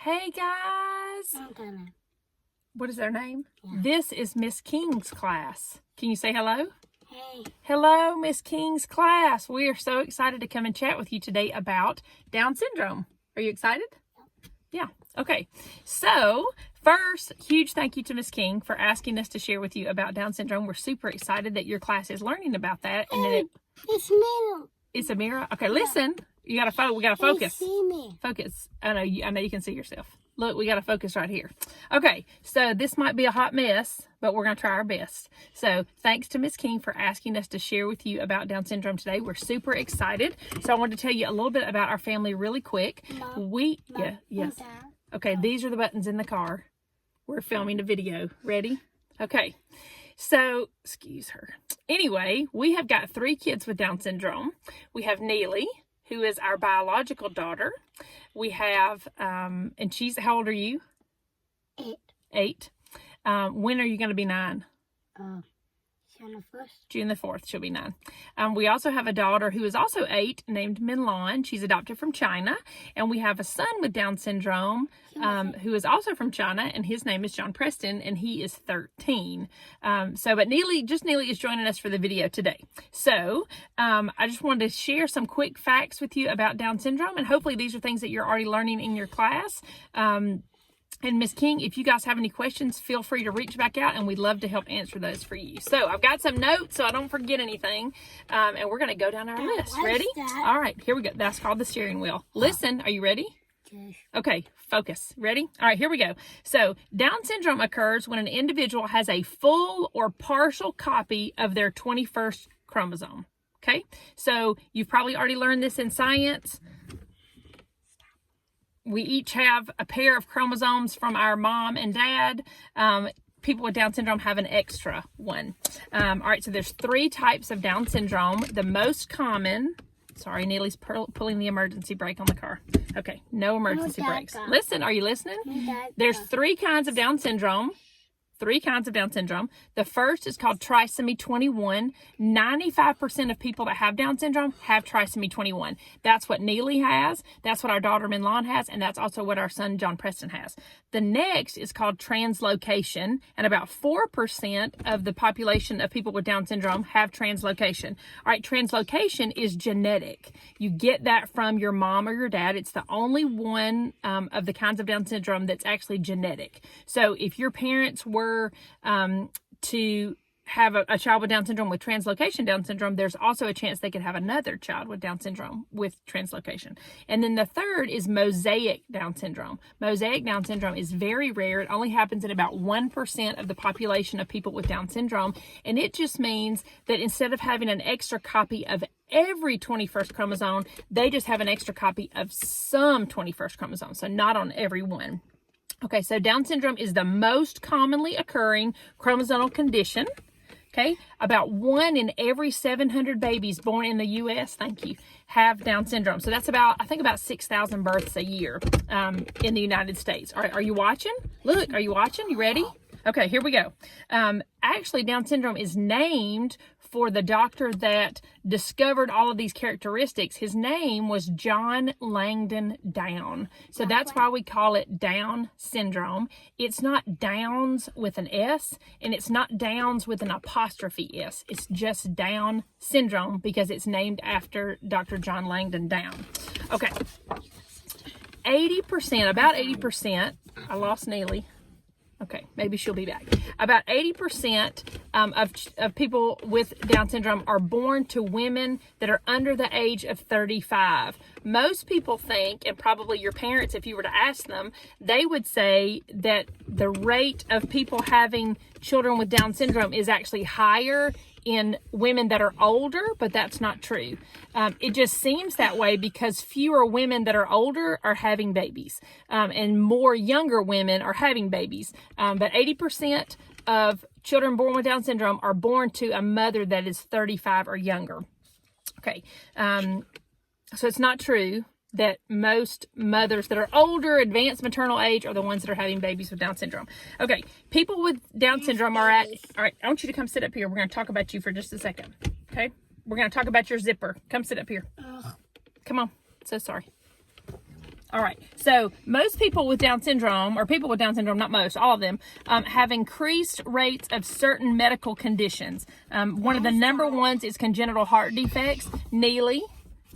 Hey guys. What is their name? Yeah. This is Miss King's class. Can you say hello? Hey. Hello, Miss King's class. We are so excited to come and chat with you today about Down syndrome. Are you excited? Yeah. Okay. So first, huge thank you to Miss King for asking us to share with you about Down syndrome. We're super excited that your class is learning about that. And hey, it's Mira. It's a mirror. Okay, listen. You gotta we gotta focus. See me. Focus. I know you can see yourself. Look, we gotta focus right here. Okay, so this might be a hot mess, but we're gonna try our best. So thanks to Miss King for asking us to share with you about Down syndrome today. We're super excited. So I wanted to tell you a little bit about our family really quick. Yes. Okay, these are the buttons in the car. We're filming a video. Ready? Okay. So, excuse her. Anyway, we have got 3 kids with Down syndrome. We have Neely, who is our biological daughter. We have, and she's, how old are you? 8. 8. When are you going to be 9? June the 1st. June the 4th, she'll be 9. We also have a daughter who is also 8 named Minlan. She's adopted from China. And we have a son with Down syndrome who is also from China, and his name is John Preston, and he is 13. But Neely is joining us for the video today. So I just wanted to share some quick facts with you about Down syndrome, and hopefully these are things that you're already learning in your class. And Miss King, if you guys have any questions, feel free to reach back out, and we'd love to help answer those for you. So I've got some notes so I don't forget anything, and we're going to go down our list. Ready? All right, here we go. That's called the steering wheel. Listen, are you ready? Yes. Okay, focus. Ready? All right, here we go. So Down syndrome occurs when an individual has a full or partial copy of their 21st chromosome. Okay, so you've probably already learned this in science. We each have a pair of chromosomes from our mom and dad. People with Down syndrome have an extra one. All right, so there's 3 types of Down syndrome. The most common, sorry, Neely's pulling the emergency brake on the car. Okay, no emergency brakes. Listen, are you listening? There's 3 kinds of Down syndrome. 3 kinds of Down syndrome. The first is called trisomy 21. 95% of people that have Down syndrome have trisomy 21. That's what Neely has. That's what our daughter Minlan has. And that's also what our son John Preston has. The next is called translocation. And about 4% of the population of people with Down syndrome have translocation. All right, translocation is genetic. You get that from your mom or your dad. It's the only one of the kinds of Down syndrome that's actually genetic. So if your parents were to have a child with Down syndrome with translocation Down syndrome, there's also a chance they could have another child with Down syndrome with translocation. And then the third is mosaic Down syndrome. Mosaic Down syndrome is very rare. It only happens in about 1% of the population of people with Down syndrome. And it just means that instead of having an extra copy of every 21st chromosome, they just have an extra copy of some 21st chromosome. So not on every one. Okay, so Down syndrome is the most commonly occurring chromosomal condition. Okay, about 1 in every 700 babies born in the U.S., thank you, have Down syndrome. So that's about 6,000 births a year in the United States. All right, are you watching? Look, are you watching? You ready? Okay, here we go. Actually, Down syndrome is named for the doctor that discovered all of these characteristics. His name was John Langdon Down. So that's why we call it Down syndrome. It's not Downs with an S, and it's not Downs with an apostrophe S. It's just Down syndrome because it's named after Dr. John Langdon Down. Okay. about 80%, I lost Neely. Okay, maybe she'll be back. About 80% of people with Down syndrome are born to women that are under the age of 35. Most people think, and probably your parents, if you were to ask them, they would say that the rate of people having children with Down syndrome is actually higher in women that are older, but that's not true. It just seems that way because fewer women that are older are having babies, and more younger women are having babies. But 80% of children born with Down syndrome are born to a mother that is 35 or younger. Okay, so it's not true that most mothers that are older, advanced maternal age, are the ones that are having babies with Down syndrome. Okay, people with Down syndrome are at, all right, I want you to come sit up here. We're going to talk about you for just a second, okay? We're going to talk about your zipper. Come sit up here. Come on. So sorry. All right. So most people with Down syndrome, or people with Down syndrome, not most, all of them, have increased rates of certain medical conditions. One of the number ones is congenital heart defects. Neely,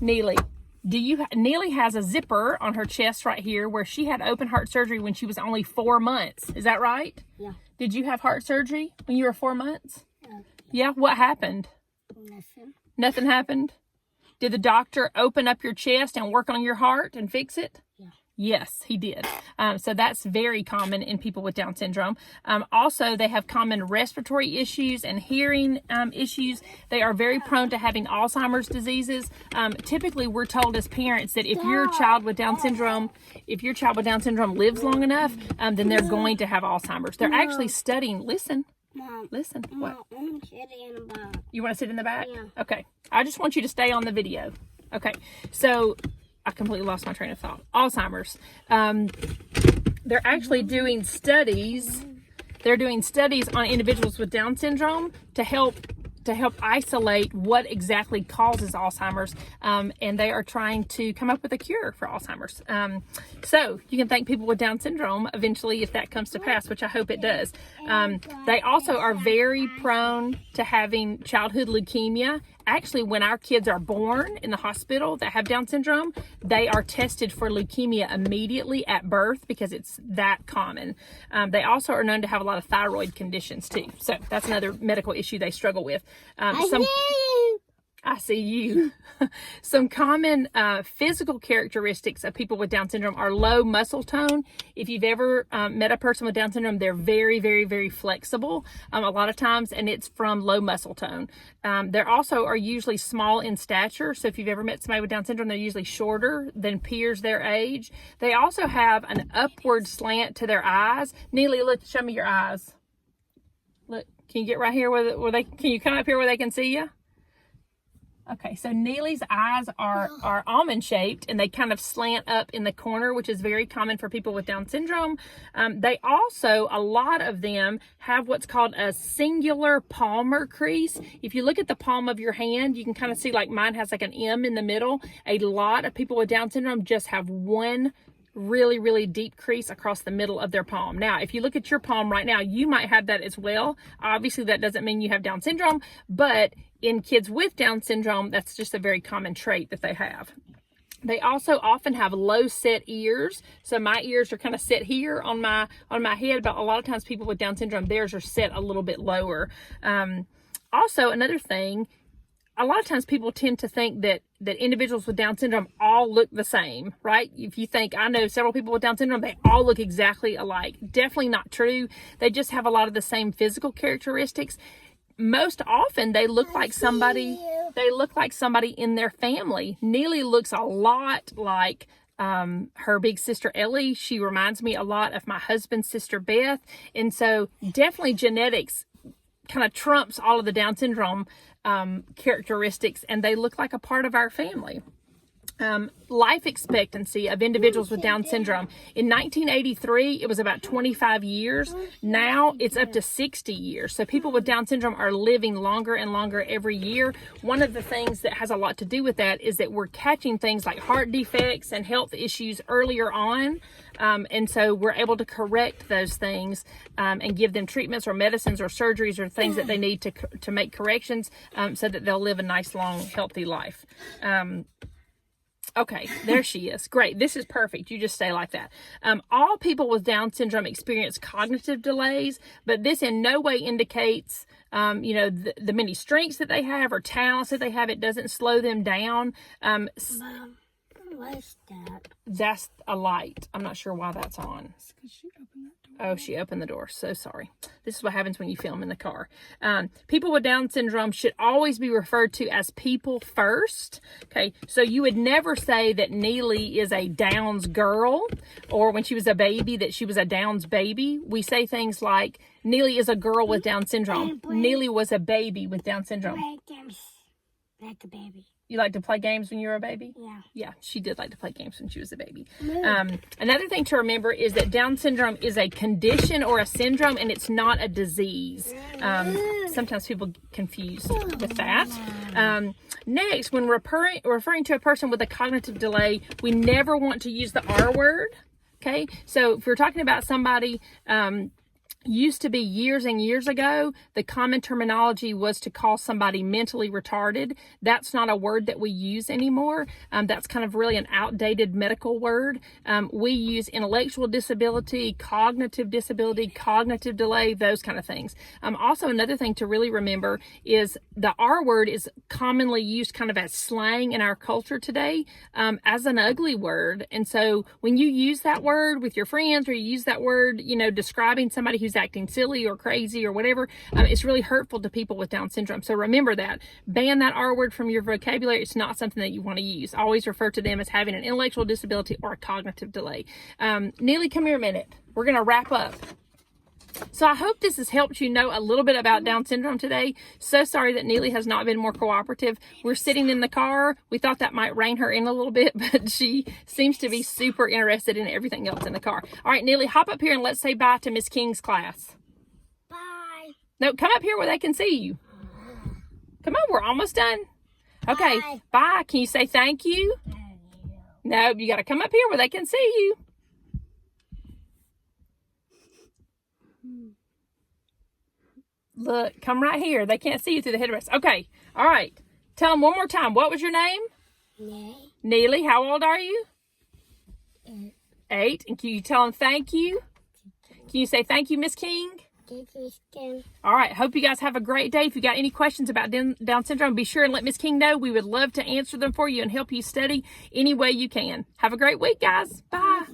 Neely has a zipper on her chest right here where she had open heart surgery when she was only 4 months. Is that right? Yeah. Did you have heart surgery when you were 4 months? Yeah. Yeah. What happened? Nothing. Nothing happened? Did the doctor open up your chest and work on your heart and fix it? Yeah. Yes, he did. So that's very common in people with Down syndrome. Also, they have common respiratory issues and hearing issues. They are very prone to having Alzheimer's diseases. Typically, we're told as parents that if your child with Down syndrome, lives long enough, then they're going to have Alzheimer's. They're actually studying. Listen. Mom. Listen. What? I'm sitting in the back. You want to sit in the back? Yeah. Okay. I just want you to stay on the video. Okay. So I completely lost my train of thought. Alzheimer's. They're actually doing studies. They're doing studies on individuals with Down syndrome to help isolate what exactly causes Alzheimer's, and they are trying to come up with a cure for Alzheimer's. So you can thank people with Down syndrome eventually if that comes to pass, which I hope it does. They also are very prone to having childhood leukemia. Actually, when our kids are born in the hospital that have Down syndrome, they are tested for leukemia immediately at birth because it's that common. They also are known to have a lot of thyroid conditions too. So that's another medical issue they struggle with. I see you. Some common physical characteristics of people with Down syndrome are low muscle tone. If you've ever met a person with Down syndrome, they're very, very, very flexible a lot of times, and it's from low muscle tone. They also are usually small in stature. So if you've ever met somebody with Down syndrome, they're usually shorter than peers their age. They also have an upward slant to their eyes. Neely, look, show me your eyes. Look, can you get right here can you come up here where they can see you? Okay, so Neely's eyes are almond shaped and they kind of slant up in the corner, which is very common for people with Down syndrome. They also, a lot of them have what's called a singular palmar crease. If you look at the palm of your hand, you can kind of see like mine has like an M in the middle. A lot of people with Down syndrome just have one really, really deep crease across the middle of their palm. Now, if you look at your palm right now, you might have that as well. Obviously, that doesn't mean you have Down syndrome, but in kids with Down syndrome, that's just a very common trait that they have. They also often have low set ears. So my ears are kind of set here on my head, but a lot of times people with Down syndrome, theirs are set a little bit lower. Also, another thing, a lot of times people tend to think that individuals with Down syndrome all look the same, right? If you think, I know several people with Down syndrome, they all look exactly alike. Definitely not true. They just have a lot of the same physical characteristics. Most often they look like somebody in their family. Neely looks a lot like her big sister Ellie. She reminds me a lot of my husband's sister Beth. And so definitely genetics kind of trumps all of the Down syndrome characteristics, and they look like a part of our family. Life expectancy of individuals with Down syndrome. In 1983, it was about 25 years. Now it's up to 60 years. So people with Down syndrome are living longer and longer every year. One of the things that has a lot to do with that is that we're catching things like heart defects and health issues earlier on. And so we're able to correct those things and give them treatments or medicines or surgeries or things that they need to make corrections so that they'll live a nice, long, healthy life. Okay, there she is. Great. This is perfect. You just stay like that. All people with Down syndrome experience cognitive delays, but this in no way indicates, the many strengths that they have or talents that they have. It doesn't slow them down. Mom, what's that? That's a light. I'm not sure why that's on. Because she opened that door. Oh, she opened the door. So sorry. This is what happens when you film in the car. People with Down syndrome should always be referred to as people first. Okay, so you would never say that Neely is a Downs girl, or when she was a baby that she was a Downs baby. We say things like, Neely is a girl with Down syndrome. Neely was a baby with Down syndrome. Like a baby. You like to play games when you were a baby? Yeah. Yeah, she did like to play games when she was a baby. Move. Another thing to remember is that Down syndrome is a condition or a syndrome, and it's not a disease. Sometimes people get confused with that. Next, when referring to a person with a cognitive delay, we never want to use the R word. Okay, so if we're talking about somebody, used to be years and years ago, the common terminology was to call somebody mentally retarded. That's not a word that we use anymore. That's kind of really an outdated medical word. We use intellectual disability, cognitive delay, those kind of things. Also, another thing to really remember is the R word is commonly used kind of as slang in our culture today, as an ugly word. And so when you use that word with your friends, or you use that word, describing somebody who's acting silly or crazy or whatever, it's really hurtful to people with Down syndrome. So remember that. Ban that R word from your vocabulary. It's not something that you want to use. Always refer to them as having an intellectual disability or a cognitive delay. Neely, come here a minute. We're going to wrap up. So I hope this has helped you know a little bit about Down syndrome today. So sorry that Neely has not been more cooperative. We're sitting in the car. We thought that might rein her in a little bit, but she seems to be super interested in everything else in the car. All right, Neely, hop up here and let's say bye to Miss King's class. Bye. No, come up here where they can see you. Come on, we're almost done. Okay, bye. Can you say thank you? No, you got to come up here where they can see you. Look, come right here. They can't see you through the headrest. Okay. All right. Tell them one more time. What was your name? Neely. Neely. How old are you? 8. And can you tell them thank you? Can you say thank you, Miss King? Thank you, Skin. All right. Hope you guys have a great day. If you got any questions about Down syndrome, be sure and let Miss King know. We would love to answer them for you and help you study any way you can. Have a great week, guys. Bye.